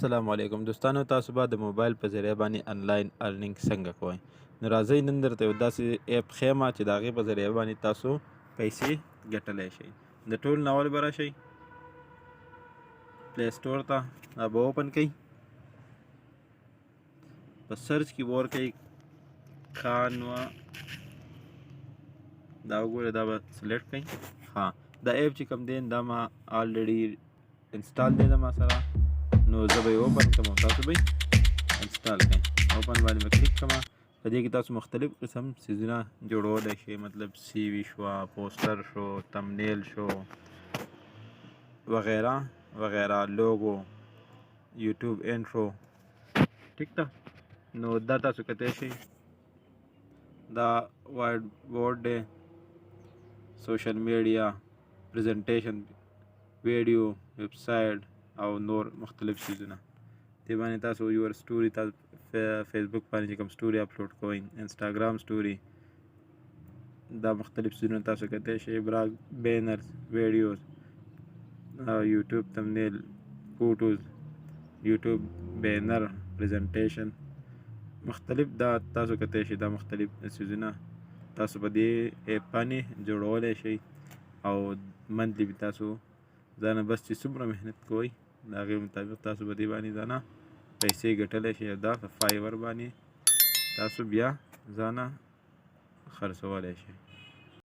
السلام علیکم دوستانو، تاسو به د موبایل په ذریعه باندې آنلاین ارنینګ څنګه کوئ. نو راځئ نن درته یو داسې اپ ښیم چې د هغې په ذریعه باندې تاسو پیسې ګټلی شئ. د ټول نه اول به راشئ پلی سټور ته، دا به اوپن کوئ، په سرچ کې به ورکوئ کانوا، دا وګورئ، دا به سلیکټ کړئ. ها دا اپ چې کوم دی دا ما آلریډي انسټال دی زما سره، نو زه به یې اوپن کړم او تاسو به یې انسټال کړئ. اوپن باندې به کلیک کړم. په دې کې تاسو مختلف قسم څیزونه جوړولی شئ، مطلب سی وي شوه، پوسټر شو، تمنیل شو وغیره وغیره، لوګو، یوټیوب انټرو، ټیک ده. نو دا تاسو کتی شئ، دا وایډ بورډ دی، سوشل میډیا، پریزنټیشن، ویډیو، ویب سایټ او نور مختلف چیزونه. دې باندې تاسو یور سټوري، تاسو فیسبوک باندې چې کوم سټوري اپلوډ کوئ، انسټاګرام سټوري، دا مختلف چیزونه تاسو کتی شئ، بینرز، ویډیوز، یوټیوب تمنیل، فوټوز، یوټیوب بینر، پریزنټیشن، مختلف دا تاسو کتی شئ. دا مختلف چیزونه تاسو په دې اپ باندې جوړولی شئ او منتلی به تاسو ځانه بس چې څومره محنت کوئ د هغې مطابق تاسو په دې باندې ځانه پیسې ګټلی شئ او دا په فایور باندې تاسو بیا ځانه خرڅولی شئ.